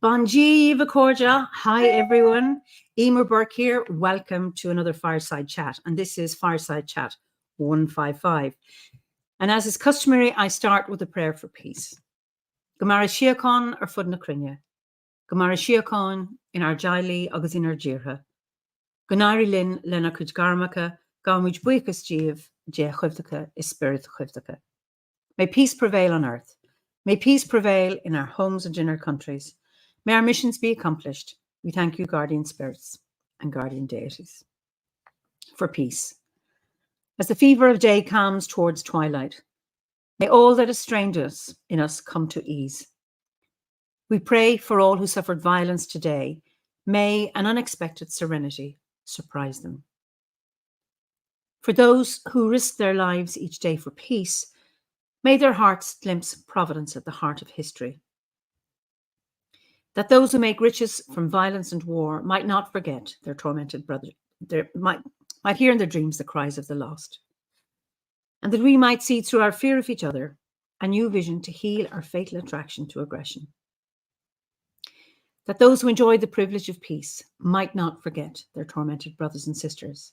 Bonji Vacorja. Hi, everyone. Eiimear Burke here. Welcome to another Fireside Chat. And this is Fireside Chat 155. And as is customary, I start with a prayer for peace. Gomara Siakon ar fud na crinne. Gomara Siakon in our jaili agus in our jirha. Gonari lin lena kuj garmaka, gamuj buikas jiv, je chuvdaka is spirit chuvdaka. May peace prevail on earth. May peace prevail in our homes and in our countries. May our missions be accomplished. We thank you, guardian spirits and guardian deities, for peace. As the fever of day calms towards twilight, may all that has strained us in us come to ease. We pray for all who suffered violence today. May an unexpected serenity surprise them. For those who risk their lives each day for peace, may their hearts glimpse providence at the heart of history. That those who make riches from violence and war might not forget their tormented brother, might hear in their dreams the cries of the lost. And that we might see through our fear of each other a new vision to heal our fatal attraction to aggression. That those who enjoy the privilege of peace might not forget their tormented brothers and sisters.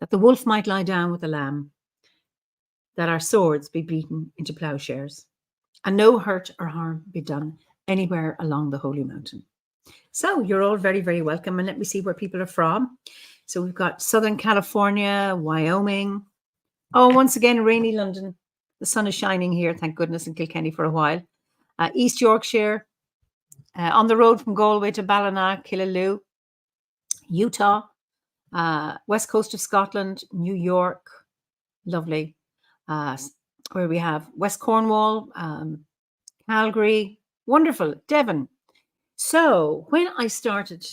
That the wolf might lie down with the lamb. That our swords be beaten into plowshares. And no hurt or harm be done anywhere along the Holy Mountain. So you're all very, very welcome. And let me see where people are from. So we've got Southern California, Wyoming. Oh, once again, rainy London. The sun is shining here, thank goodness, in Kilkenny for a while. East Yorkshire, on the road from Galway to Ballina, Killaloe, Utah, west coast of Scotland, New York, lovely. Where we have West Cornwall, Calgary, wonderful, Devon. So when I started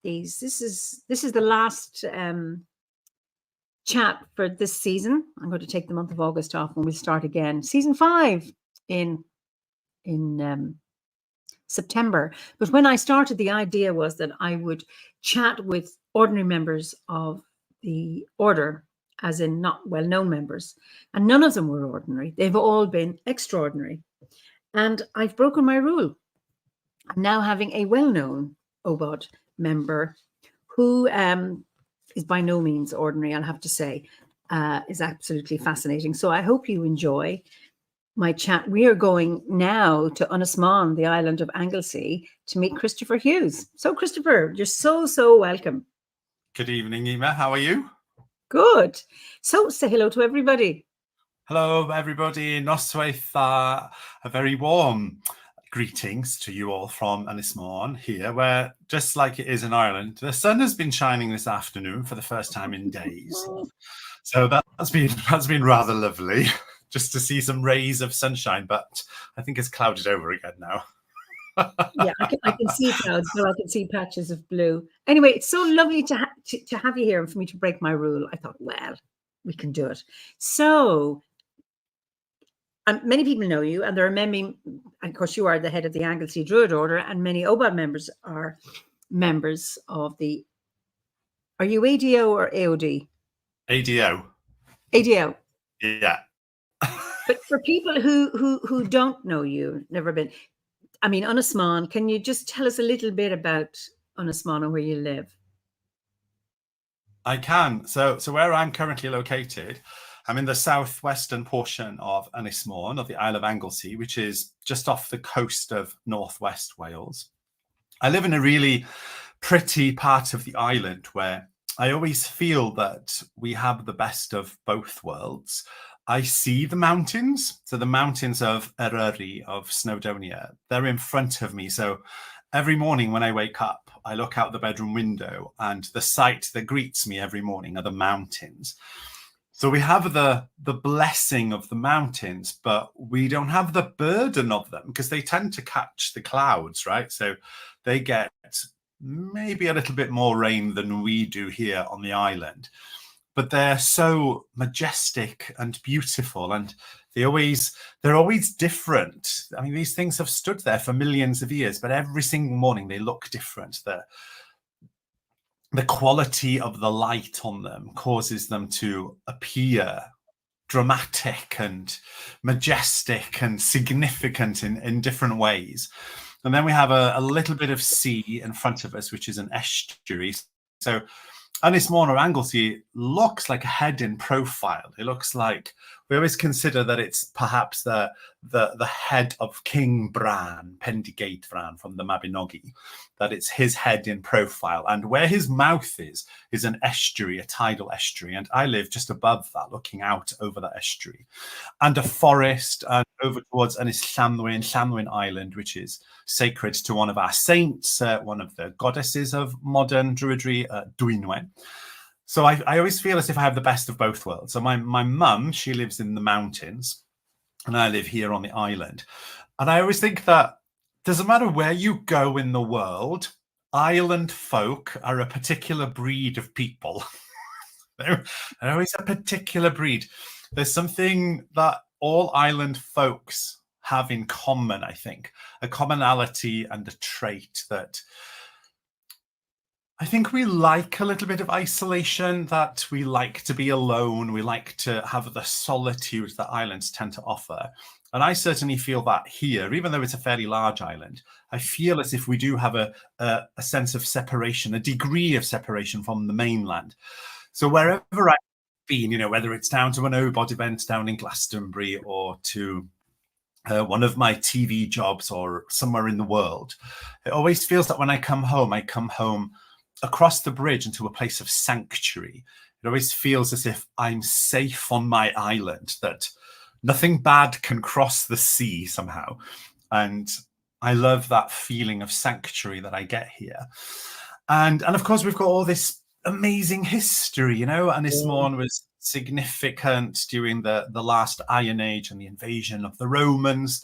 these, this is the last chat for this season. I'm going to take the month of August off and we'll start again. Season 5 in September. But when I started, the idea was that I would chat with ordinary members of the order, as in not well-known members. And none of them were ordinary. They've all been extraordinary. And I've broken my rule. I'm now having a well-known OBOD member who is by no means ordinary, I'll have to say, is absolutely fascinating. So I hope you enjoy my chat. We are going now to Unismán, the island of Anglesey, to meet Christopher Hughes. So Christopher, you're so welcome. Good evening, Eiimear. How are you? Good. So say hello to everybody. Hello, everybody. Noswaith, a very warm greetings to you all from Unismán here, where, just like it is in Ireland, the sun has been shining this afternoon for the first time in days. So that's been rather lovely, just to see some rays of sunshine, but I think it's clouded over again now. Yeah, I can see clouds, but I can see patches of blue. Anyway, it's so lovely to have you here and for me to break my rule. I thought, well, we can do it. So many people know you, and there are many, of course, you are the head of the Anglesey Druid Order, and many OBOD members are members of the, are you ADO or AOD? ADO. ADO. Yeah. But for people who don't know you, never been, I mean, Unismán, can you just tell us a little bit about Unismán and where you live? I can. So where I'm currently located, I'm in the southwestern portion of Unismán, of the Isle of Anglesey, which is just off the coast of northwest Wales. I live in a really pretty part of the island where I always feel that we have the best of both worlds. I see the mountains, so the mountains of Eryri, of Snowdonia, they're in front of me. So every morning when I wake up, I look out the bedroom window and the sight that greets me every morning are the mountains. So we have the blessing of the mountains, but we don't have the burden of them because they tend to catch the clouds, right? So they get maybe a little bit more rain than we do here on the island. But they're so majestic and beautiful, and they're always different. I mean, these things have stood there for millions of years, but every single morning they look different. The quality of the light on them causes them to appear dramatic and majestic and significant in different ways. And then we have a little bit of sea in front of us, which is an estuary. So Ynys Môn or Anglesey looks like a head in profile. It looks like, we always consider that it's perhaps the head of King Bran, Pendigate Bran from the Mabinogi, that it's his head in profile. And where his mouth is an estuary, a tidal estuary. And I live just above that, looking out over that estuary. And a forest, and over towards Llanddwyn Island, which is sacred to one of our saints, one of the goddesses of modern Druidry, Dwynwen. So I always feel as if I have the best of both worlds. So my mum, she lives in the mountains, and I live here on the island. And I always think that doesn't matter where you go in the world, island folk are a particular breed of people. They're always a particular breed. There's something that all island folks have in common, I think, a commonality and a trait that I think we like a little bit of isolation, that we like to be alone. We like to have the solitude that islands tend to offer. And I certainly feel that here, even though it's a fairly large island, I feel as if we do have a sense of separation, a degree of separation from the mainland. So wherever I've been, you know, whether it's down to an OBOD event down in Glastonbury or to one of my TV jobs or somewhere in the world, it always feels that when I come home across the bridge into a place of sanctuary. It always feels as if I'm safe on my island, that nothing bad can cross the sea somehow. And I love that feeling of sanctuary that I get here. And of course, we've got all this amazing history, you know. Ynys Môn was significant during the last Iron Age and the invasion of the Romans.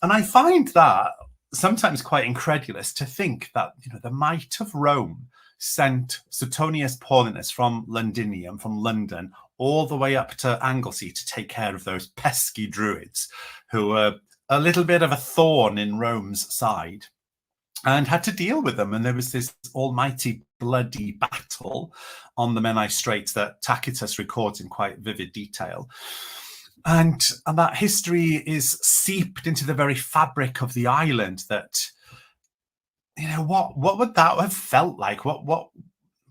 And I find that sometimes quite incredulous to think that, you know, the might of Rome sent Suetonius Paulinus from Londinium, from London, all the way up to Anglesey to take care of those pesky Druids who were a little bit of a thorn in Rome's side, and had to deal with them. And there was this almighty bloody battle on the Menai Straits that Tacitus records in quite vivid detail. And that history is seeped into the very fabric of the island. That, you know, what would that have felt like? What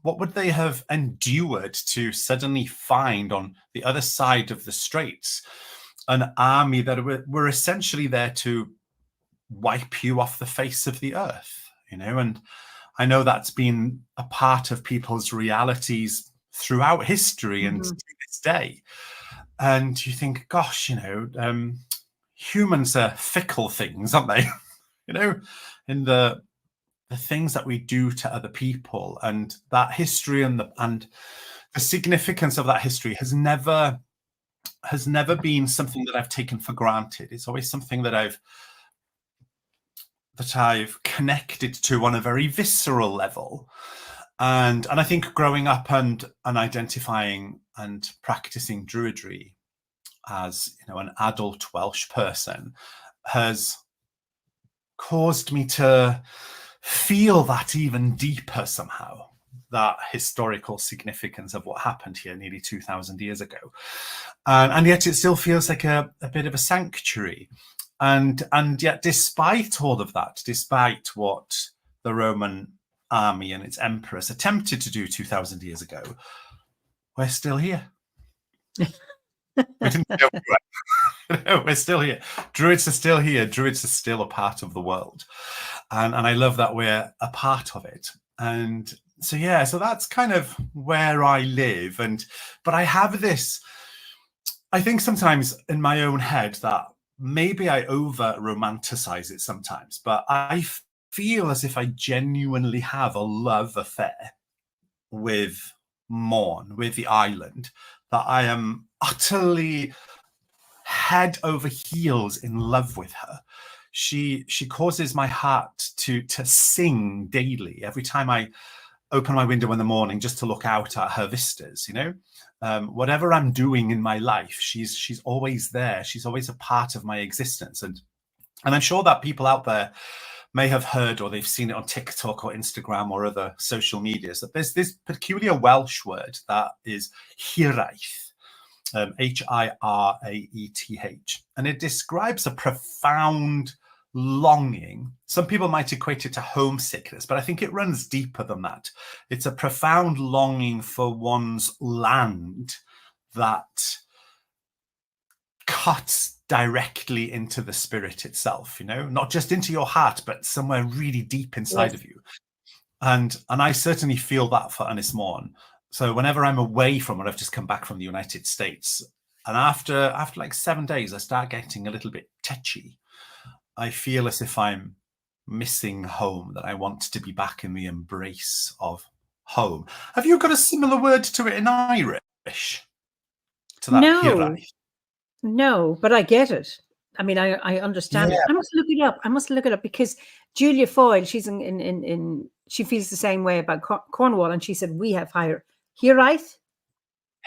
would they have endured to suddenly find on the other side of the straits an army that were essentially there to wipe you off the face of the earth, you know? And I know that's been a part of people's realities throughout history and to this day. And you think, gosh, you know, humans are fickle things, aren't they? You know, in the things that we do to other people, and that history and the significance of that history has never been something that I've taken for granted. It's always something that I've connected to on a very visceral level. And I think growing up and identifying and practicing Druidry as, you know, an adult Welsh person has caused me to feel that even deeper somehow, that historical significance of what happened here nearly 2,000 years ago. And yet it still feels like a bit of a sanctuary. And yet, despite all of that, despite what the Roman army and its emperors attempted to do 2,000 years ago, we're still here. We didn't go anywhere. We're still here. Druids are still here. Druids are still a part of the world. And I love that we're a part of it. And so, yeah, so that's kind of where I live. But I have this, I think sometimes in my own head that maybe I over romanticize it sometimes, but I feel as if I genuinely have a love affair with Môn, with the island, that I am utterly head over heels in love with her. She causes my heart to sing daily every time I open my window in the morning just to look out at her vistas, you know. Whatever I'm doing in my life, she's always there. She's always a part of my existence. And I'm sure that people out there may have heard, or they've seen it on TikTok or Instagram or other social medias, that there's this peculiar Welsh word that is hiraeth, Hiraeth. And it describes a profound longing. Some people might equate it to homesickness, but I think it runs deeper than that. It's a profound longing for one's land that cuts directly into the spirit itself, not just into your heart, but somewhere really deep inside of you. And I certainly feel that for Ynys Môn. So whenever I'm away from it, I've just come back from the United States, and after like 7 days, I start getting a little bit tetchy. I feel as if I'm missing home, that I want to be back in the embrace of home. Have you got a similar word to it in Irish? To that hiraeth? No, but I get it. I mean, I understand it. I must look it up. Because Julia Foyle, she's in she feels the same way about Cornwall, and she said we have hiraeth.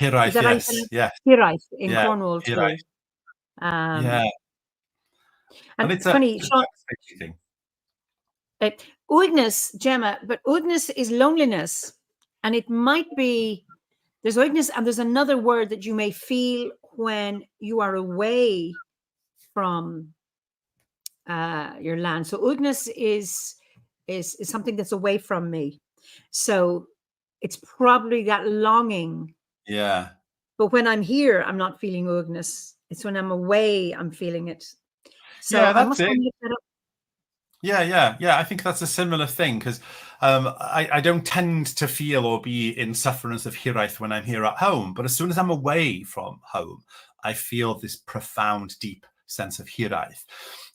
Hiraeth, yes. Hiraeth in Cornwall too. Hiraeth. And it's funny, Sean, Uignis, Gemma, but Uignis is loneliness, and it might be, there's Uignis, and there's another word that you may feel when you are away from your land. So Uignis is something that's away from me. So it's probably that longing. Yeah. But when I'm here, I'm not feeling Uignis. It's when I'm away, I'm feeling it. So that's it. Yeah. I think that's a similar thing, because I don't tend to feel or be in sufferance of hiraeth when I'm here at home. But as soon as I'm away from home, I feel this profound, deep sense of hiraeth.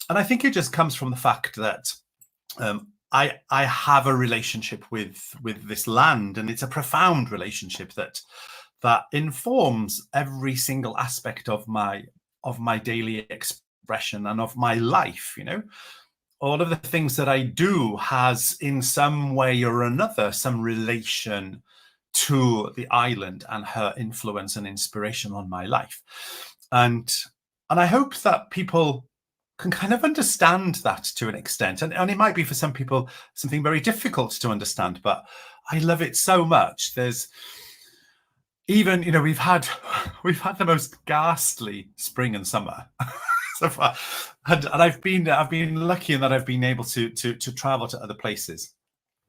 And I think it just comes from the fact that I have a relationship with this land, and it's a profound relationship that informs every single aspect of my daily expression and of my life. All of the things that I do has in some way or another some relation to the island and her influence and inspiration on my life. And I hope that people can kind of understand that to an extent. And it might be for some people something very difficult to understand, but I love it so much. There's even, we've had the most ghastly spring and summer so far. And I've been lucky in that I've been able to travel to other places.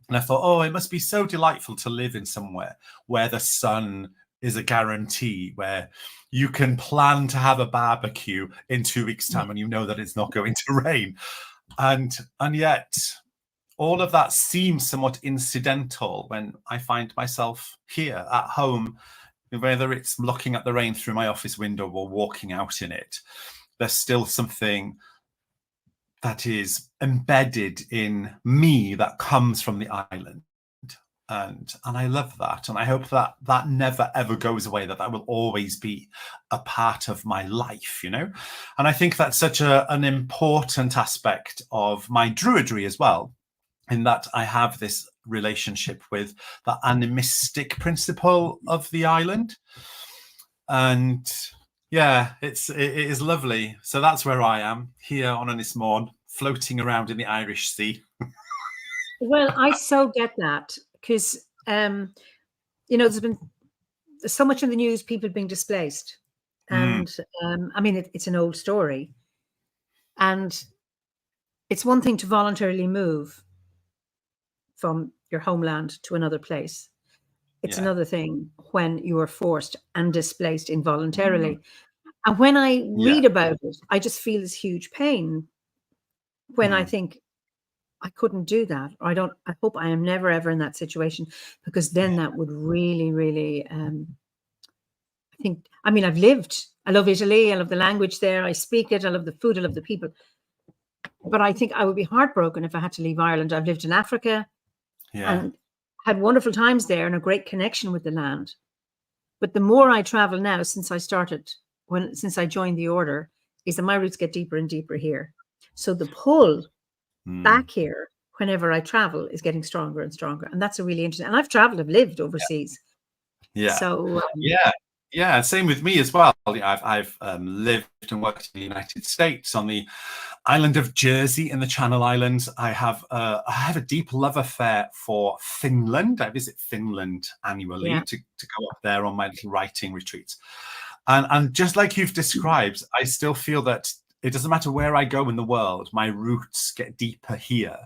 And I thought, it must be so delightful to live in somewhere where the sun is a guarantee, where you can plan to have a barbecue in 2 weeks' time and you know that it's not going to rain. And yet all of that seems somewhat incidental when I find myself here at home, whether it's looking at the rain through my office window or walking out in it. There's still something that is embedded in me that comes from the island. And I love that. And I hope that never, ever goes away, that will always be a part of my life, And I think that's such an important aspect of my Druidry as well, in that I have this relationship with the animistic principle of the island. And it is lovely. So that's where I am, here on Ynys Môn, floating around in the Irish Sea. Well, I so get that, because there's been so much in the news, people being displaced, and I mean it's an old story, and it's one thing to voluntarily move from your homeland to another place. It's another thing when you are forced and displaced involuntarily. And when I read about it, I just feel this huge pain when I think, I couldn't do that. Or I hope I am never, ever in that situation, because then that would really, really, I love Italy. I love the language there. I speak it. I love the food. I love the people. But I think I would be heartbroken if I had to leave Ireland. I've lived in Africa and had wonderful times there and a great connection with the land. But the more I travel now, since I joined the order, is that my roots get deeper and deeper here. So the pull back here, whenever I travel, is getting stronger and stronger. And that's a really interesting. And I've traveled, I've lived overseas. So same with me as well. I've lived and worked in the United States, on the island of Jersey in the Channel Islands. I have a deep love affair for Finland. I visit Finland annually to go up there on my little writing retreats. And just like you've described, I still feel that it doesn't matter where I go in the world, my roots get deeper here.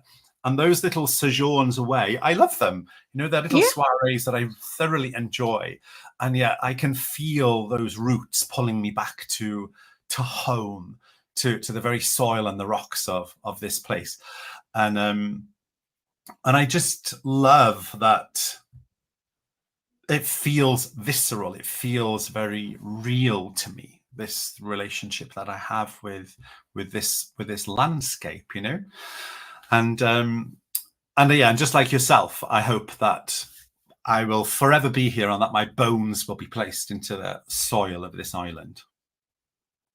And those little sojourns away, I love them. You know, they're little soirees that I thoroughly enjoy. And yet I can feel those roots pulling me back to home, to the very soil and the rocks of this place. And I just love that it feels visceral. It feels very real to me, this relationship that I have with this landscape, you know. And yeah, and just like yourself, I hope that I will forever be here and that my bones will be placed into the soil of this island.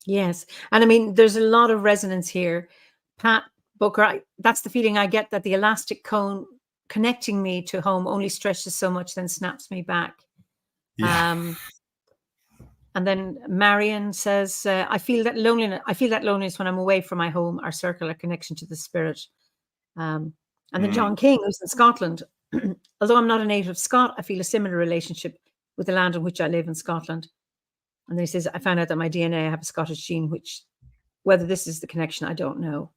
Yes. And I mean, there's a lot of resonance here. Pat Booker, that's the feeling I get, that the elastic cone connecting me to home only stretches so much, then snaps me back. Yeah. And then Marion says, I feel that loneliness when I'm away from my home, our circle, our connection to the spirit. And then John King, who's in Scotland, although I'm not a native Scot, I feel a similar relationship with the land on which I live in Scotland. And then he says, I found out that my DNA, I have a Scottish gene, which, whether this is the connection, I don't know.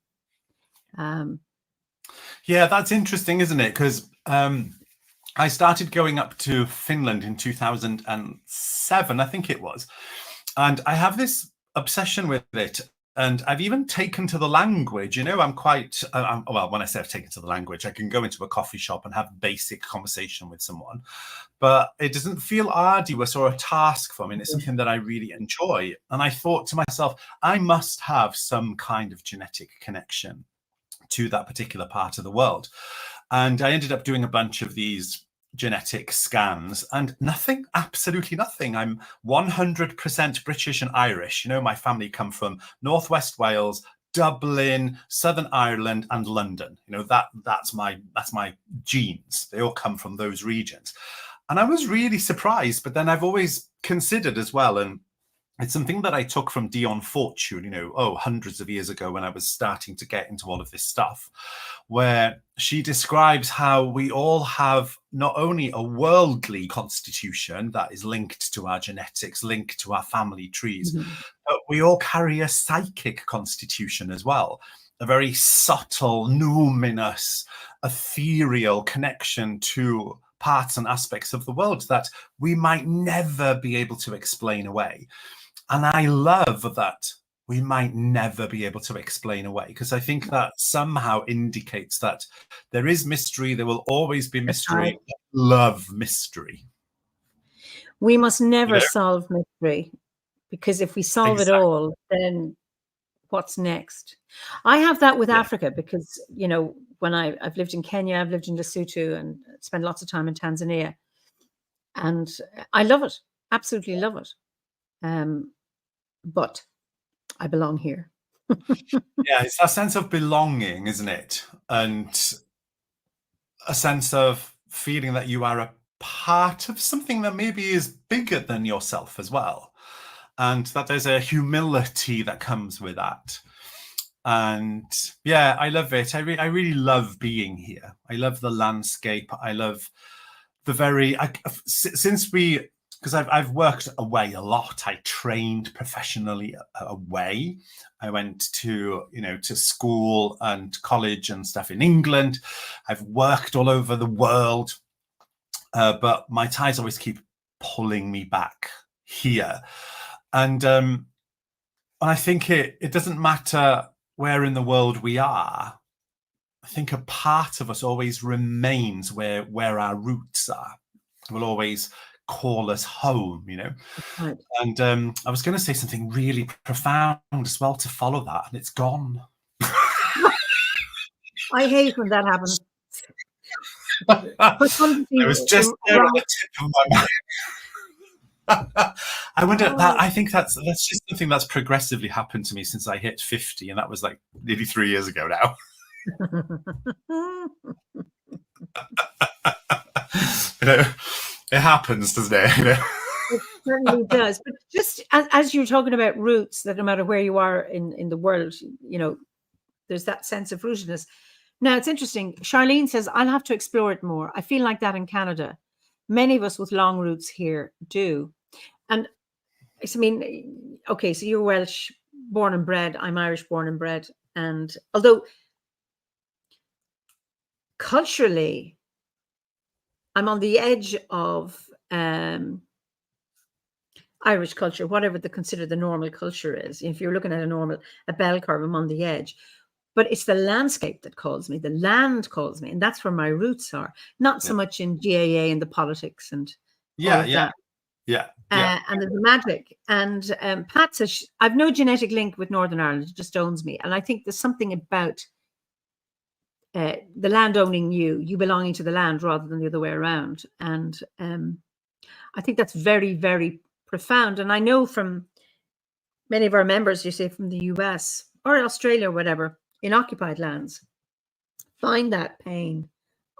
Yeah, that's interesting, isn't it? Because I started going up to Finland in 2007, I think it was. And I have this obsession with it. And I've even taken to the language. You know, I'm quite, well, when I say I've taken to the language, I can go into a coffee shop and have basic conversation with someone. But it doesn't feel arduous or a task for me. And it's something that I really enjoy. And I thought to myself, I must have some kind of genetic connection to that particular part of the world. And I ended up doing a bunch of these genetic scans, and nothing, absolutely nothing. I'm 100% British and Irish. You know, my family come from Northwest Wales, Dublin, Southern Ireland, and London. You know, that's my genes. They all come from those regions. And I was really surprised, but then I've always considered as well, and it's something that I took from Dion Fortune, you know, hundreds of years ago when I was starting to get into all of this stuff, where she describes how we all have not only a worldly constitution that is linked to our genetics, linked to our family trees, but we all carry a psychic constitution as well, a very subtle, numinous, ethereal connection to parts and aspects of the world that we might never be able to explain away. And I love that we might never be able to explain away, because I think that somehow indicates that there is mystery. There will always be mystery. Right. Love mystery. We must never solve mystery, because if we solve it all, then what's next? I have that with Africa, because, you know, when I've lived in Kenya, I've lived in Lesotho, and spent lots of time in Tanzania. And I love it. Absolutely love it. But I belong here. Yeah, it's that sense of belonging, isn't it? And a sense of feeling that you are a part of something that maybe is bigger than yourself as well. And that there's a humility that comes with that. And yeah, I love it. I really love being here. I love the landscape. I love the because I've worked away a lot. I trained professionally away. I went to school and college and stuff in England. I've worked all over the world, but my ties always keep pulling me back here. And I think it doesn't matter where in the world we are. I think a part of us always remains where our roots are. Will always call us home, you know. Right. And I was going to say something really profound as well to follow that, and it's gone. I hate when that happens. I was just there on the tip of my mind. I wonder that. I think that's just something that's progressively happened to me since I hit 50, and that was like nearly 3 years ago now. You know, it happens, doesn't it? You know? It certainly does. But just as you're talking about roots, that no matter where you are in the world, you know, there's that sense of rootedness. Now, it's interesting. Charlene says, I'll have to explore it more. I feel like that in Canada. Many of us with long roots here do. And I mean, okay, so you're Welsh, born and bred. I'm Irish born and bred. And although culturally, I'm on the edge of Irish culture, whatever they consider the normal culture is. If you're looking at a bell curve, I'm on the edge. But it's the landscape that calls me. The land calls me. And that's where my roots are. Not so much in GAA and the politics and all of that. And there's magic. And Pat says, I've no genetic link with Northern Ireland. It just owns me. And I think there's something about the land owning you belonging to the land rather than the other way around. And I think that's very, very profound. And I know from many of our members, you say from the US or Australia or whatever, in occupied lands, find that pain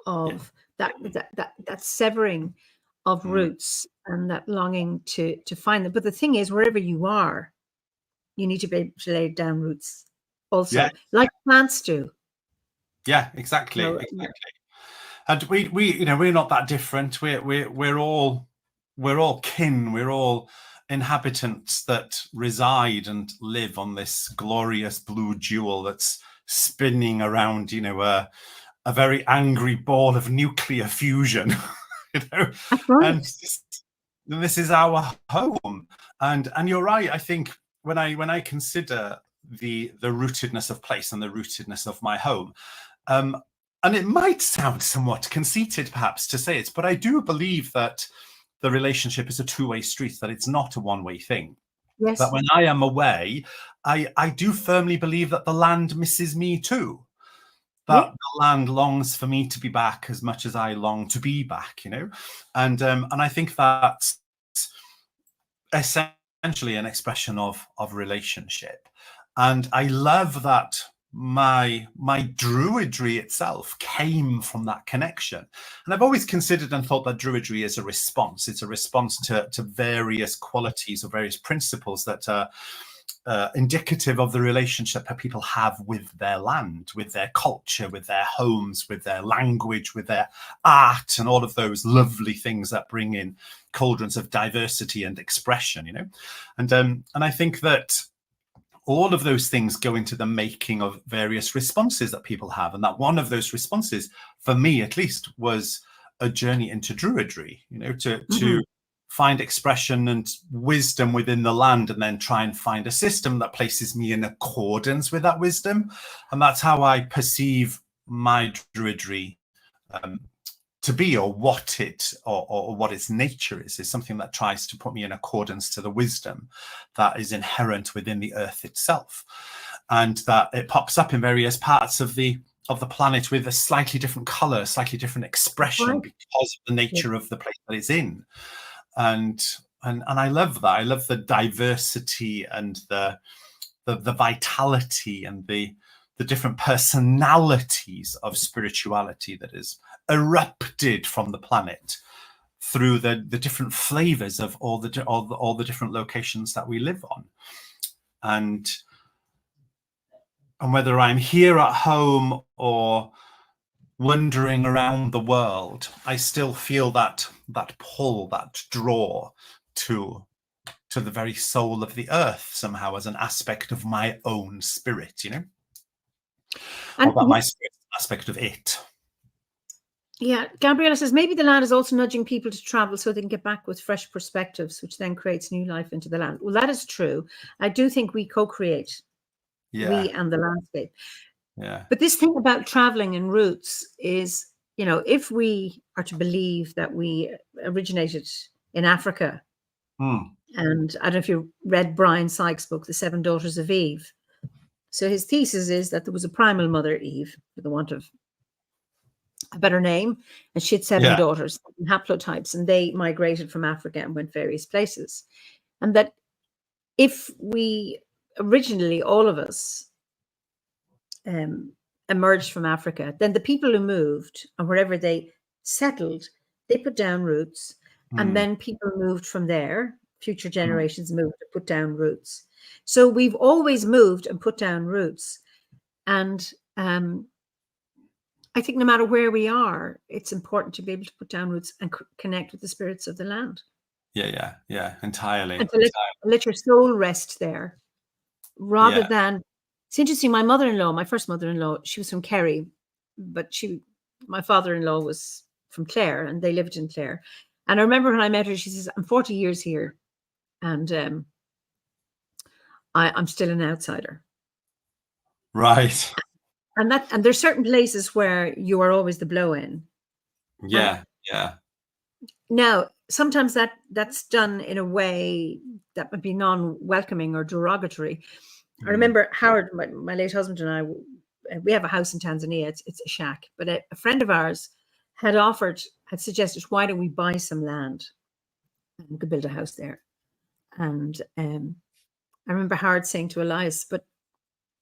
of that severing of roots and that longing to find them. But the thing is, wherever you are, you need to be able to lay down roots also, like plants do. Yeah, exactly. And we we're not that different. We're all kin. We're all inhabitants that reside and live on this glorious blue jewel that's spinning around, a very angry ball of nuclear fusion. That's right. And this is our home. And you're right. I think when I consider the rootedness of place and the rootedness of my home, and it might sound somewhat conceited perhaps to say it, but I do believe that the relationship is a two-way street, that it's not a one-way thing. Yes. That when I am away, I do firmly believe that the land misses me too. That the land longs for me to be back as much as I long to be back, And I think that's essentially an expression of relationship. And I love that my Druidry itself came from that connection. And I've always considered and thought that Druidry is a response. It's a response to various qualities or various principles that are indicative of the relationship that people have with their land, with their culture, with their homes, with their language, with their art, and all of those lovely things that bring in cauldrons of diversity and expression, And I think that all of those things go into the making of various responses that people have. And that one of those responses, for me at least, was a journey into Druidry, to find expression and wisdom within the land, and then try and find a system that places me in accordance with that wisdom. And that's how I perceive my Druidry to be, or what its nature is something that tries to put me in accordance to the wisdom that is inherent within the earth itself, and that it pops up in various parts of the planet with a slightly different color, slightly different expression, because of the nature of the place that it's in. And I love that. I love the diversity and the vitality and the different personalities of spirituality that is erupted from the planet through the different flavors of all the different locations that we live on. And whether I'm here at home or wandering around the world, I still feel that pull, that draw to the very soul of the earth somehow, as an aspect of my own spirit, and or that my spirit is an aspect of it. Yeah, Gabriella says maybe the land is also nudging people to travel so they can get back with fresh perspectives, which then creates new life into the land. Well, that is true. I do think we co-create, we and the landscape. Yeah. But this thing about traveling and roots is, if we are to believe that we originated in Africa, and I don't know if you read Brian Sykes' book, The Seven Daughters of Eve. So his thesis is that there was a primal mother, Eve, for the want of a better name, and she had seven daughters, haplotypes, and they migrated from Africa and went various places. And that if we originally, all of us, emerged from Africa, then the people who moved and wherever they settled, they put down roots, and then people moved from there. Future generations moved to put down roots. So we've always moved and put down roots. And I think no matter where we are, it's important to be able to put down roots and connect with the spirits of the land. Yeah, entirely. And to let your soul rest there, rather than, it's interesting, my mother-in-law, my first mother-in-law, she was from Kerry, but my father-in-law was from Clare, and they lived in Clare. And I remember when I met her, she says, I'm 40 years here, and I'm still an outsider. Right. And there's certain places where you are always the blow-in. Yeah. Now, sometimes that's done in a way that would be non-welcoming or derogatory. I remember Howard, my late husband, and I, we have a house in Tanzania. It's a shack, but a friend of ours had suggested, why don't we buy some land and we could build a house there? And I remember Howard saying to Elias, but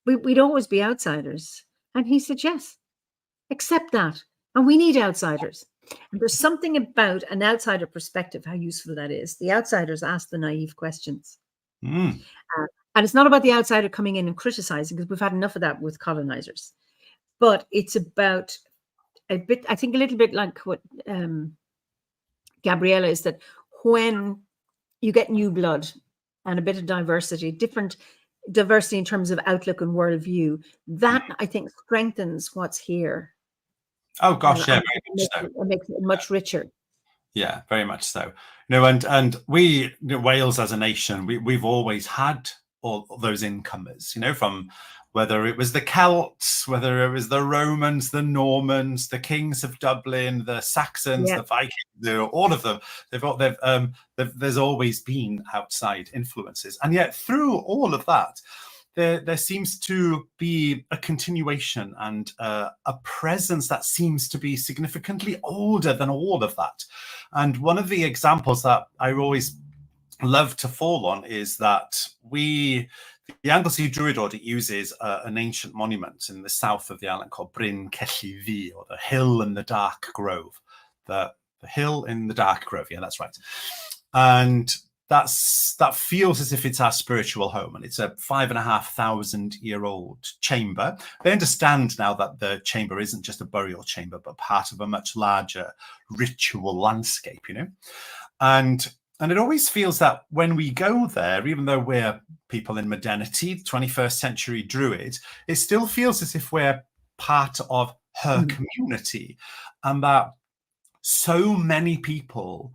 we'd always be outsiders. And he said, yes, accept that. And we need outsiders. And there's something about an outsider perspective, how useful that is. The outsiders ask the naive questions. And it's not about the outsider coming in and criticizing, because we've had enough of that with colonizers. But it's about a little bit like what Gabriella is, that when you get new blood and a bit of diversity, different diversity in terms of outlook and worldview, that I think strengthens what's here. Oh gosh, yeah, very much so. It makes it much richer. Yeah, very much so. And we, Wales as a nation, we've always had all those incomers, from whether it was the Celts, whether it was the Romans, the Normans, the kings of Dublin, the Saxons, the Vikings, all of them. There's always been outside influences, and yet through all of that, there seems to be a continuation and a presence that seems to be significantly older than all of that. And one of the examples that I always love to fall on is that the Anglesey Druid Order uses an ancient monument in the south of the island called Bryn Celli Ddu, or the Hill in the Dark Grove. The Hill in the Dark Grove, yeah, that's right. And that feels as if it's our spiritual home, and it's a 5,500-year-old chamber. They understand now that the chamber isn't just a burial chamber, but part of a much larger ritual landscape, And it always feels that when we go there, even though we're people in modernity, 21st century Druid, it still feels as if we're part of her community, and that so many people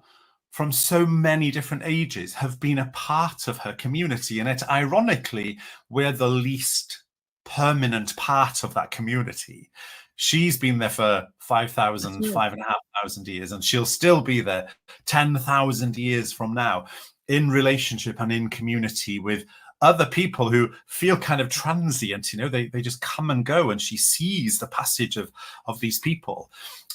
from so many different ages have been a part of her community. And it, ironically, we're the least permanent part of that community. She's been there for 5,000, 5,500 years, and she'll still be there 10,000 years from now, in relationship and in community with other people who feel kind of transient. They just come and go, and she sees the passage of these people.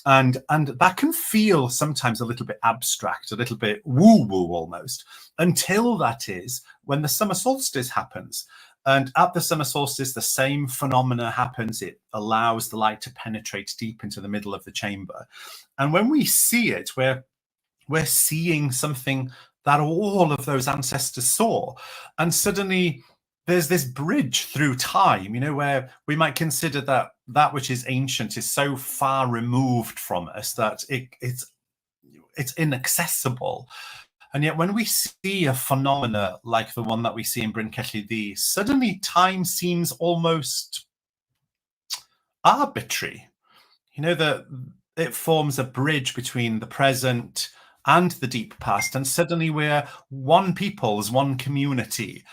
And that can feel sometimes a little bit abstract, a little bit woo-woo almost, until that is when the summer solstice happens. And at the summer solstice, the same phenomena happens. It allows the light to penetrate deep into the middle of the chamber. And when we see it, we're seeing something that all of those ancestors saw. And suddenly there's this bridge through time, where we might consider that which is ancient is so far removed from us that it's inaccessible. And yet when we see a phenomena like the one that we see in Bryn Celli Ddu, suddenly time seems almost arbitrary. That it forms a bridge between the present and the deep past, and suddenly we're one people's, one community,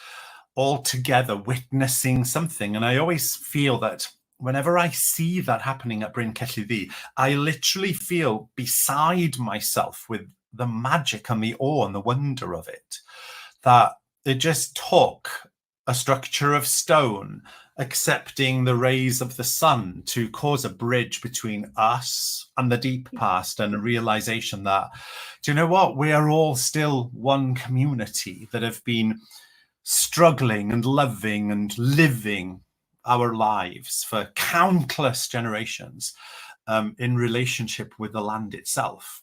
all together witnessing something. And I always feel that whenever I see that happening at Bryn Celli Ddu, I literally feel beside myself with the magic and the awe and the wonder of it, that it just took a structure of stone accepting the rays of the sun to cause a bridge between us and the deep past, and a realization that, do you know what, we are all still one community that have been struggling and loving and living our lives for countless generations in relationship with the land itself.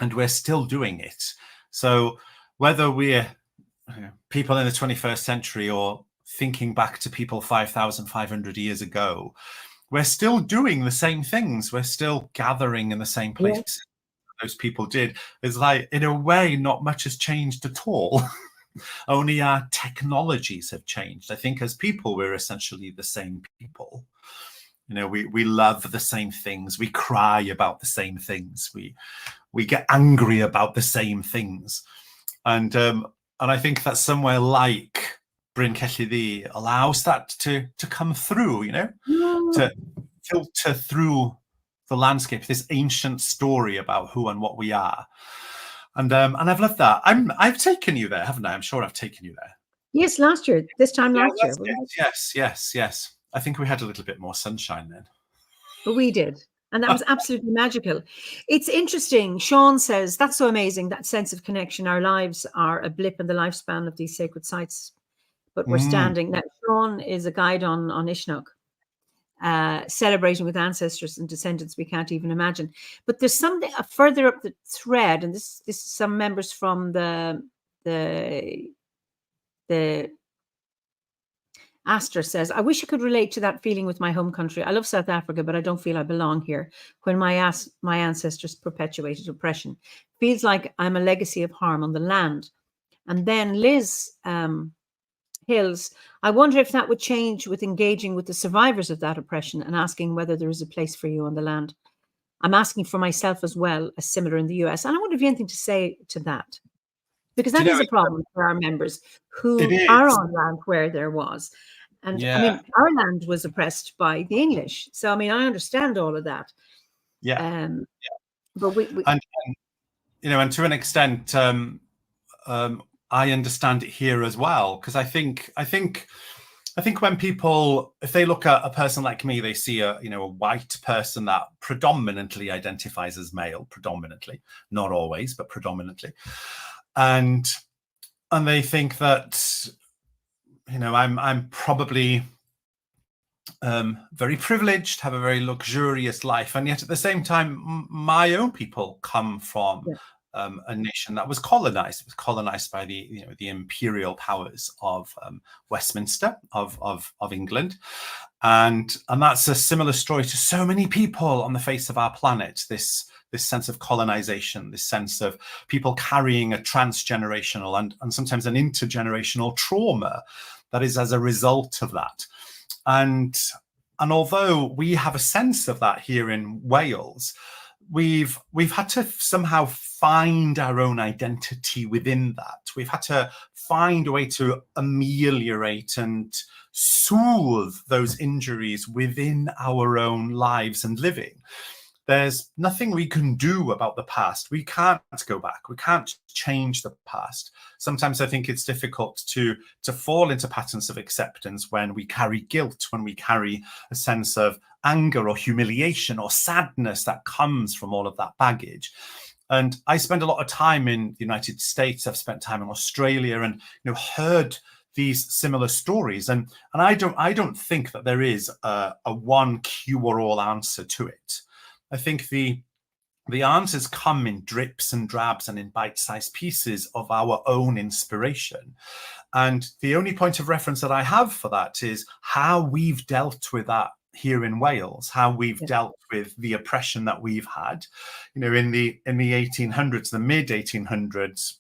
And we're still doing it. So whether we're people in the 21st century or thinking back to people 5,500 years ago, we're still doing the same things. We're still gathering in the same place those people did. It's like, in a way, not much has changed at all. Only our technologies have changed. I think as people, we're essentially the same people. You know, we love the same things. We cry about the same things. We get angry about the same things. And I think that somewhere like Bryn Celli Ddu allows that to come through, you know, to filter through the landscape, this ancient story about who and what we are. And I've loved that. I've taken you there, haven't I? I'm sure I've taken you there. Yes, last year. This time last year. Yes. I think we had a little bit more sunshine then. But we did. And that was absolutely magical. It's interesting. Sean says, that's so amazing, that sense of connection. Our lives are a blip in the lifespan of these sacred sites, but we're standing. Now, Sean is a guide on Ishnok, celebrating with ancestors and descendants we can't even imagine. But there's something further up the thread, and this is some members from the Aster says, I wish I could relate to that feeling with my home country. I love South Africa, but I don't feel I belong here. When my ancestors perpetuated oppression, feels like I'm a legacy of harm on the land. And then Liz Hills, I wonder if that would change with engaging with the survivors of that oppression and asking whether there is a place for you on the land. I'm asking for myself as well, as similar in the US. And I wonder if you have anything to say to that. Because that is a problem for our members who are on land where there was. And I mean, our land was oppressed by the English. So, I mean, I understand all of that. But we and you know, and to an extent, I understand it here as well, because I think when people, if they look at a person like me, they see a white person that predominantly identifies as male, not always, but predominantly, and they think that, you know, I'm probably very privileged, have a very luxurious life, and yet at the same time, my own people come from a nation that was colonized. It was colonized by the imperial powers of Westminster, of England, and that's a similar story to so many people on the face of our planet. This sense of colonization, this sense of people carrying a transgenerational and sometimes an intergenerational trauma that is as a result of that. And although we have a sense of that here in Wales, we've had to somehow find our own identity within that. We've had to find a way to ameliorate and soothe those injuries within our own lives and living. There's nothing we can do about the past. We can't go back. We can't change the past. Sometimes I think it's difficult to fall into patterns of acceptance when we carry guilt, when we carry a sense of anger or humiliation or sadness that comes from all of that baggage. And I spend a lot of time in the United States. I've spent time in Australia and heard these similar stories. And I don't think that there is a one cure-all answer to it. I think the answers come in drips and drabs and in bite-sized pieces of our own inspiration. And the only point of reference that I have for that is how we've dealt with that here in Wales, how we've dealt with the oppression that we've had. In the 1800s, the mid 1800s,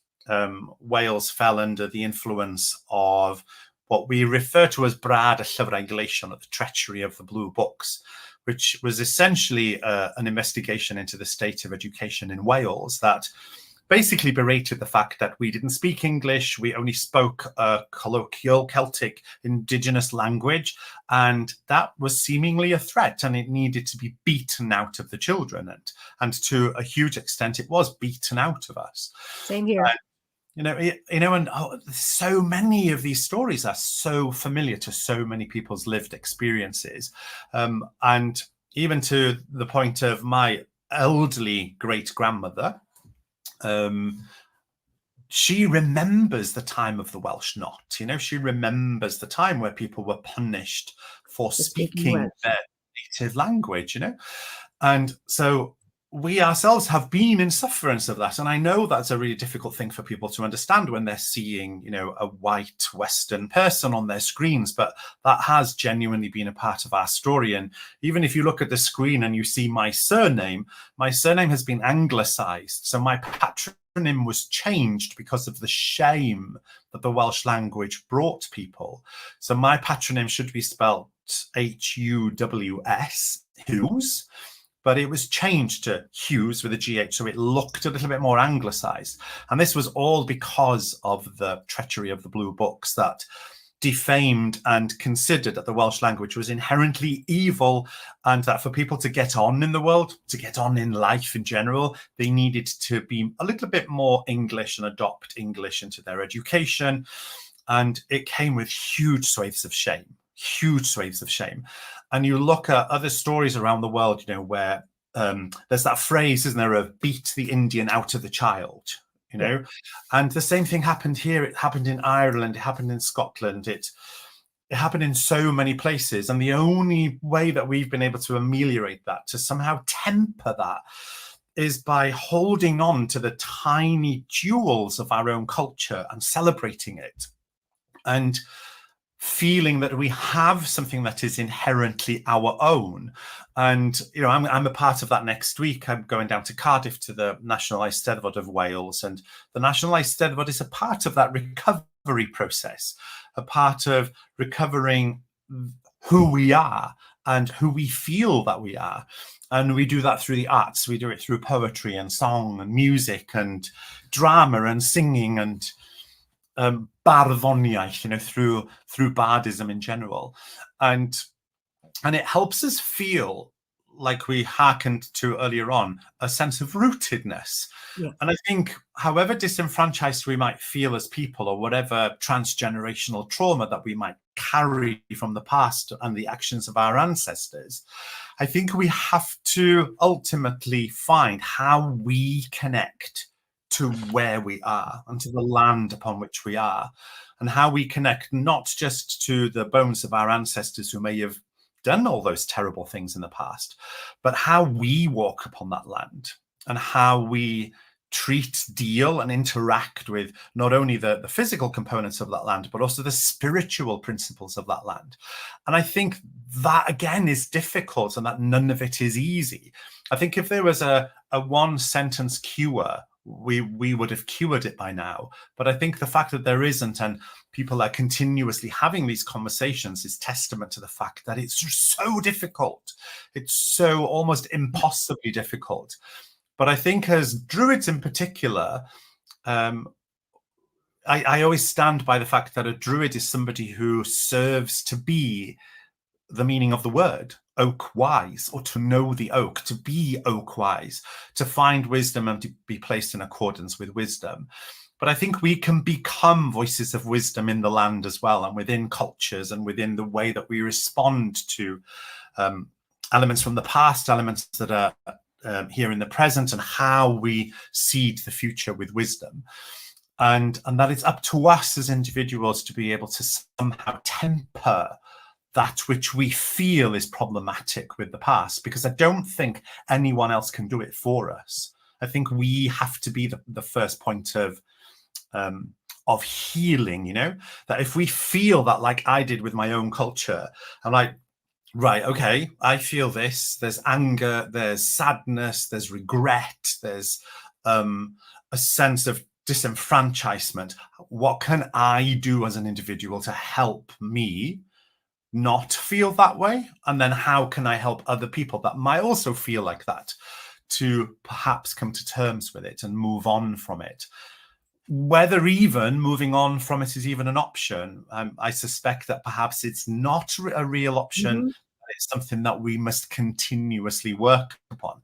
Wales fell under the influence of what we refer to as Brad y Llyfrau Gleision, or the treachery of the Blue Books, which was essentially an investigation into the state of education in Wales that basically berated the fact that we didn't speak English, we only spoke a colloquial Celtic indigenous language, and that was seemingly a threat, and it needed to be beaten out of the children, and to a huge extent it was beaten out of us. Same here. And so many of these stories are so familiar to so many people's lived experiences. And even to the point of my elderly great-grandmother, she remembers the time of the Welsh Knot. She remembers the time where people were punished for speaking their native language, And so we ourselves have been in sufferance of that. And I know that's a really difficult thing for people to understand when they're seeing, a white Western person on their screens, but that has genuinely been a part of our story. And even if you look at the screen and you see my surname has been anglicized. So my patronym was changed because of the shame that the Welsh language brought people. So my patronym should be spelled Huws, Hughes, but it was changed to Hughes with a GH, so it looked a little bit more anglicised. And this was all because of the treachery of the Blue Books that defamed and considered that the Welsh language was inherently evil, and that for people to get on in the world, to get on in life in general, they needed to be a little bit more English and adopt English into their education. And it came with huge swathes of shame. Huge swathes of shame. And you look at other stories around the world, you know, where there's that phrase, isn't there, of beat the Indian out of the child, you know? And the same thing happened here. It happened in Ireland. It happened in Scotland. It happened in so many places. And the only way that we've been able to ameliorate that, to somehow temper that, is by holding on to the tiny jewels of our own culture and celebrating it. And feeling that we have something that is inherently our own. And, you know, I'm a part of that next week. I'm going down to Cardiff to the National Eisteddfod of Wales. And the National Eisteddfod is a part of that recovery process, a part of recovering who we are and who we feel that we are. And we do that through the arts. We do it through poetry and song and music and drama and singing and barddoniaeth, you know, through bardism in general, and it helps us feel like we hearkened to earlier on, a sense of rootedness. Yeah. And I think however disenfranchised we might feel as people, or whatever transgenerational trauma that we might carry from the past and the actions of our ancestors, I think we have to ultimately find how we connect to where we are and to the land upon which we are, and how we connect not just to the bones of our ancestors who may have done all those terrible things in the past, but how we walk upon that land and how we treat, deal and interact with not only the physical components of that land, but also the spiritual principles of that land. And I think that again is difficult, and that none of it is easy. I think if there was a one sentence cure, we would have cured it by now. But I think the fact that there isn't, and people are continuously having these conversations, is testament to the fact that it's so difficult. It's so almost impossibly difficult. But I think as Druids in particular, I always stand by the fact that a Druid is somebody who serves to be the meaning of the word, oak wise, or to know the oak, to be oak wise, to find wisdom and to be placed in accordance with wisdom. But I think we can become voices of wisdom in the land as well, and within cultures and within the way that we respond to elements from the past, elements that are here in the present, and how we seed the future with wisdom. And that it's up to us as individuals to be able to somehow temper that which we feel is problematic with the past, because I don't think anyone else can do it for us. I think we have to be the first point of healing, you know, that if we feel that, like I did with my own culture, I'm like, right, okay, I feel this, there's anger, there's sadness, there's regret, there's a sense of disenfranchisement. What can I do as an individual to help me not feel that way? And then how can I help other people that might also feel like that to perhaps come to terms with it and move on from it? Whether even moving on from it is even an option, I suspect that perhaps it's not a real option. Mm-hmm. It's something that we must continuously work upon.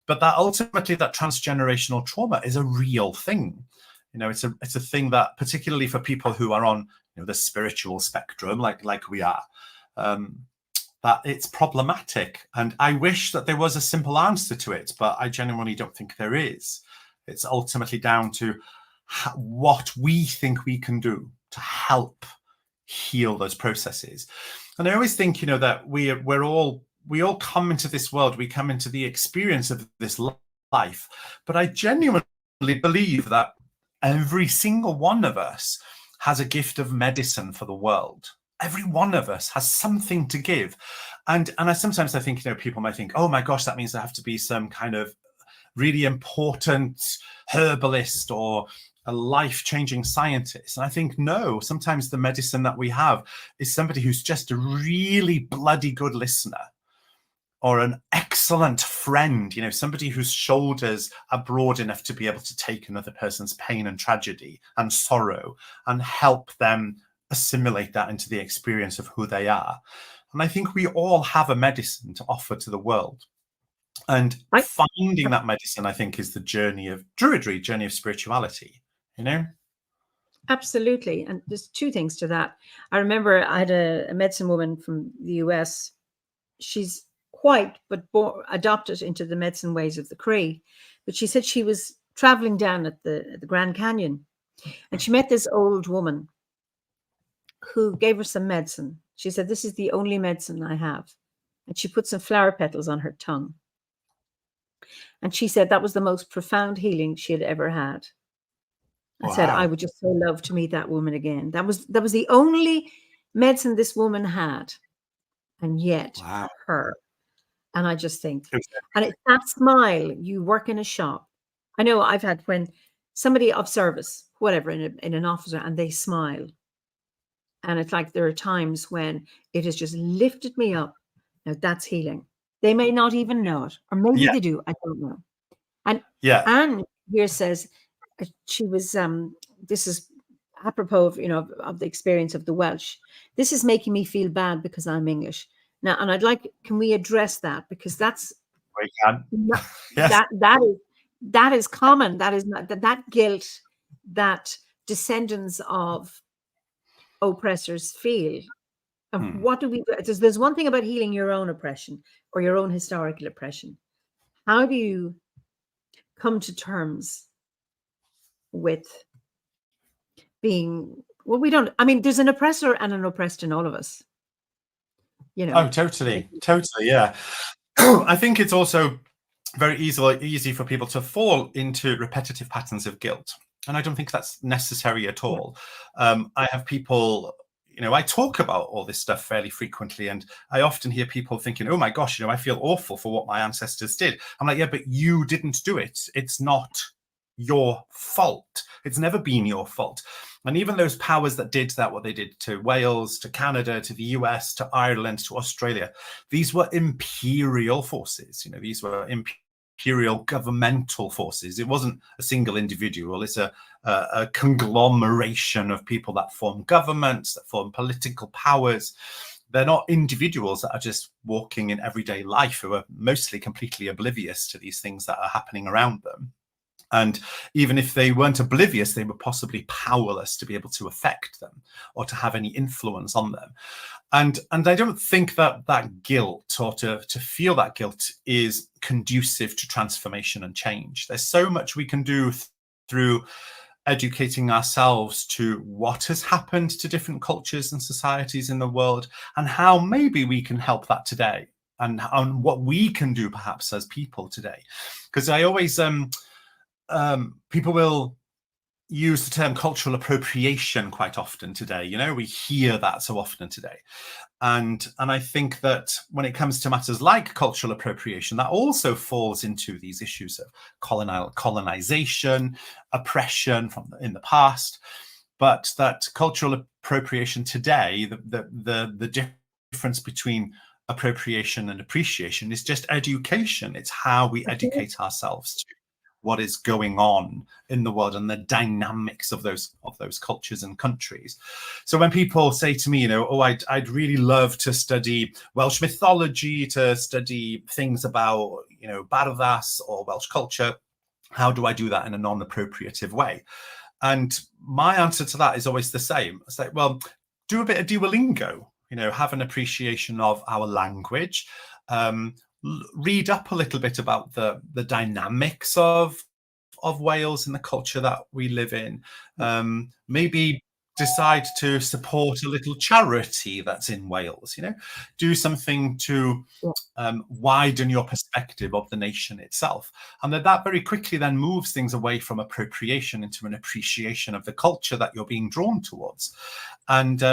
But that ultimately, that transgenerational trauma is a real thing. You know, it's a thing that, particularly for people who are on, you know, the spiritual spectrum, like we are, that it's problematic. And I wish that there was a simple answer to it, but I genuinely don't think there is. It's ultimately down to what we think we can do to help heal those processes. And I always think, you know, that we all come into this world, we come into the experience of this life, but I genuinely believe that every single one of us has a gift of medicine for the world. Every one of us has something to give. And sometimes I think, you know, people might think, oh my gosh, that means there have to be some kind of really important herbalist or a life-changing scientist. And I think, no, sometimes the medicine that we have is somebody who's just a really bloody good listener, or an excellent friend, somebody whose shoulders are broad enough to be able to take another person's pain and tragedy and sorrow and help them assimilate that into the experience of who they are. And I think we all have a medicine to offer to the world. And finding that medicine, I think, is the journey of Druidry, journey of spirituality, Absolutely. And there's two things to that. I remember I had a medicine woman from the US. She's white, but adopted into the medicine ways of the Cree. But she said she was traveling down at the Grand Canyon, and she met this old woman who gave her some medicine. She said, "This is the only medicine I have." And she put some flower petals on her tongue. And she said that was the most profound healing she had ever had. I said, I would just so love to meet that woman again. That was the only medicine this woman had. And yet her. And I just think, and it's that smile. You work in a shop. I know I've had when somebody of service, whatever, in an office, and they smile. And it's like there are times when it has just lifted me up. Now that's healing. They may not even know it, or maybe they do. I don't know. And Anne here says she was. This is apropos of of the experience of the Welsh. This is making me feel bad because I'm English now, and I'd like. Can we address that, because that's we can. Yes. that is common. That is not that guilt that descendants of oppressors feel. And what do we do? There's one thing about healing your own oppression or your own historical oppression. How do you come to terms with being, well, we don't, I mean, there's an oppressor and an oppressed in all of us. Oh, totally. Yeah. I think it's also very easy for people to fall into repetitive patterns of guilt. And I don't think that's necessary at all. I have people, I talk about all this stuff fairly frequently, and I often hear people thinking, oh my gosh, I feel awful for what my ancestors did. I'm like, yeah, but you didn't do it. It's not your fault. It's never been your fault. And even those powers that did that, what they did to Wales, to Canada, to the US, to Ireland, to Australia, these were imperial forces. These were imperial governmental forces. It wasn't a single individual. It's a conglomeration of people that form governments, that form political powers. They're not individuals that are just walking in everyday life who are mostly completely oblivious to these things that are happening around them. And even if they weren't oblivious, they were possibly powerless to be able to affect them or to have any influence on them. And I don't think that guilt, or to feel that guilt, is conducive to transformation and change. There's so much we can do through educating ourselves to what has happened to different cultures and societies in the world, and how maybe we can help that today, and what we can do perhaps as people today. Because I always... people will use the term cultural appropriation quite often today. We hear that so often today. And I think that when it comes to matters like cultural appropriation, that also falls into these issues of colonization, oppression in the past. But that cultural appropriation today, the difference between appropriation and appreciation is just education. It's how we educate ourselves to what is going on in the world and the dynamics of those cultures and countries. So when people say to me, I'd really love to study Welsh mythology, to study things about, Bardas or Welsh culture, how do I do that in a non-appropriative way? And my answer to that is always the same. It's like, well, do a bit of Duolingo, have an appreciation of our language, read up a little bit about the dynamics of Wales and the culture that we live in. Maybe decide to support a little charity that's in Wales. Do something to widen your perspective of the nation itself, and that very quickly then moves things away from appropriation into an appreciation of the culture that you're being drawn towards. And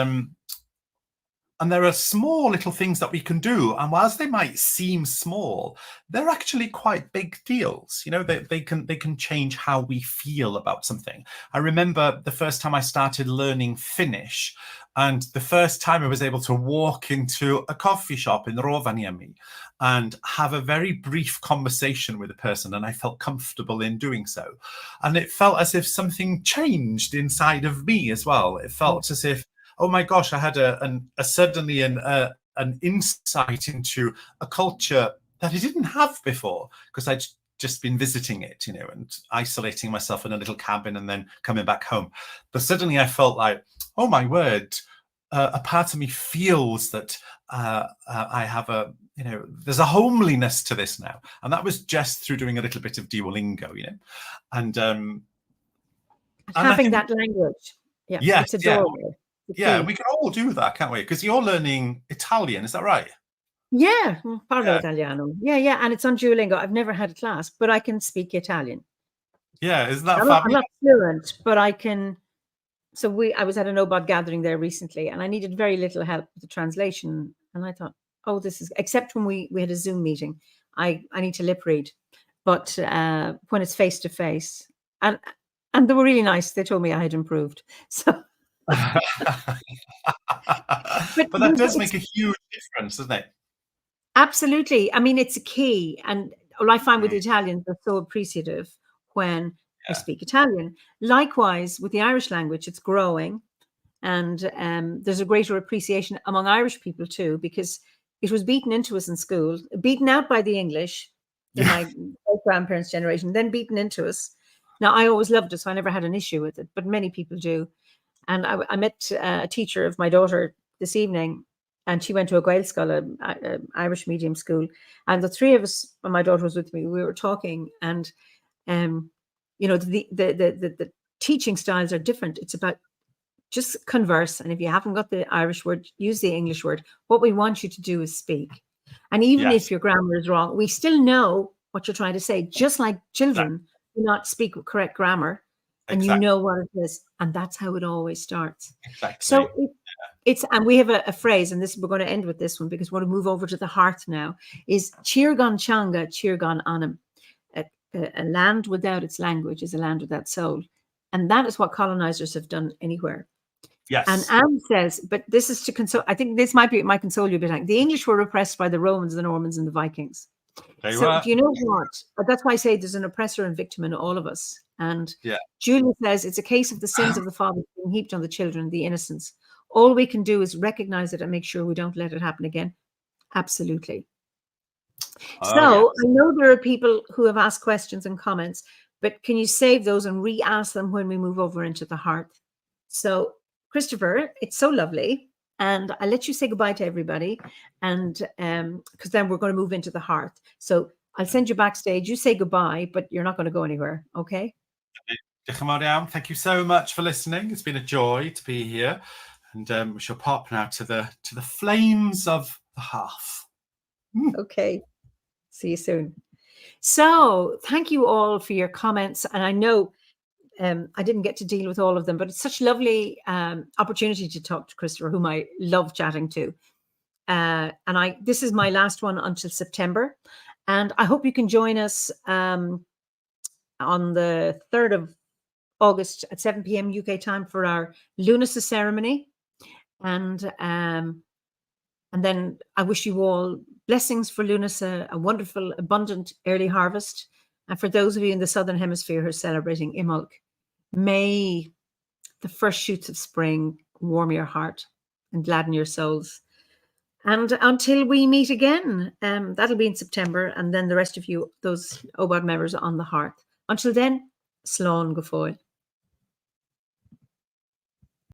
And there are small little things that we can do. And whilst they might seem small, they're actually quite big deals. You know, they can change how we feel about something. I remember the first time I started learning Finnish, and the first time I was able to walk into a coffee shop in Rovaniemi and have a very brief conversation with a person, and I felt comfortable in doing so. And it felt as if something changed inside of me as well. It felt as if, oh my gosh, I had suddenly an insight into a culture that I didn't have before, because I'd just been visiting it, you know, and isolating myself in a little cabin and then coming back home. But suddenly I felt like, oh my word, a part of me feels that I have there's a homeliness to this now. And that was just through doing a little bit of Duolingo, you know, and having that language. Yeah, yes, it's adorable. Yeah, we can all do that, can't we? Because you're learning Italian, is that right? Yeah, parlo italiano. Yeah, and it's on Duolingo. I've never had a class, but I can speak Italian. Yeah, isn't that I'm fabulous? not fluent, but I can. So I was at an OBOD gathering there recently, and I needed very little help with the translation. And I thought, oh, this is, except when we had a Zoom meeting, I need to lip read. But when it's face to face, and they were really nice. They told me I had improved. So. But that does make a huge difference, doesn't it? Absolutely. I mean, it's a key. And what I find with Italians, they're so appreciative when I speak Italian. Likewise, with the Irish language, it's growing. And there's a greater appreciation among Irish people too, because it was beaten into us in school, beaten out by the English in my grandparents' generation, then beaten into us. Now, I always loved it, so I never had an issue with it, but many people do. And I met a teacher of my daughter this evening, and she went to a Gael school, an Irish medium school. And the three of us, when my daughter was with me, we were talking, and the teaching styles are different. It's about just converse, and if you haven't got the Irish word, use the English word. What we want you to do is speak. And even if your grammar is wrong, we still know what you're trying to say. Just like children do not speak with correct grammar. And you know what it is, and that's how it always starts. Exactly. So it's, and we have a phrase, and this we're going to end with this one because we want to move over to the heart now. Is Chirgan Changa, Chirgan Anam. A land without its language is a land without soul, and that is what colonizers have done anywhere. Yes. And Anne says, but this is to console. I think this might console you a bit. The English were oppressed by the Romans, the Normans, and the Vikings. So do you know what? That's why I say there's an oppressor and victim in all of us. And Julie says it's a case of the sins of the fathers being heaped on the children, the innocents. All we can do is recognize it and make sure we don't let it happen again. Absolutely. So I know there are people who have asked questions and comments, but can you save those and re-ask them when we move over into the heart? So Christopher, it's so lovely. And I'll let you say goodbye to everybody. And because then we're going to move into the heart. So I'll send you backstage. You say goodbye, but you're not going to go anywhere. Okay? Thank you so much for listening. It's been a joy to be here. And we shall pop now to the flames of the hearth. Okay. See you soon. So thank you all for your comments. And I know I didn't get to deal with all of them, but it's such a lovely opportunity to talk to Christopher, whom I love chatting to. And this is my last one until September. And I hope you can join us on the 3rd of August at 7 p.m. UK time for our Lunacy ceremony. And then I wish you all blessings for Lunacy, a wonderful, abundant early harvest. And for those of you in the Southern Hemisphere who are celebrating Imbolc, may the first shoots of spring warm your heart and gladden your souls. And until we meet again, that'll be in September. And then the rest of you, those OBOD members on the hearth. Until then, slán go fóill.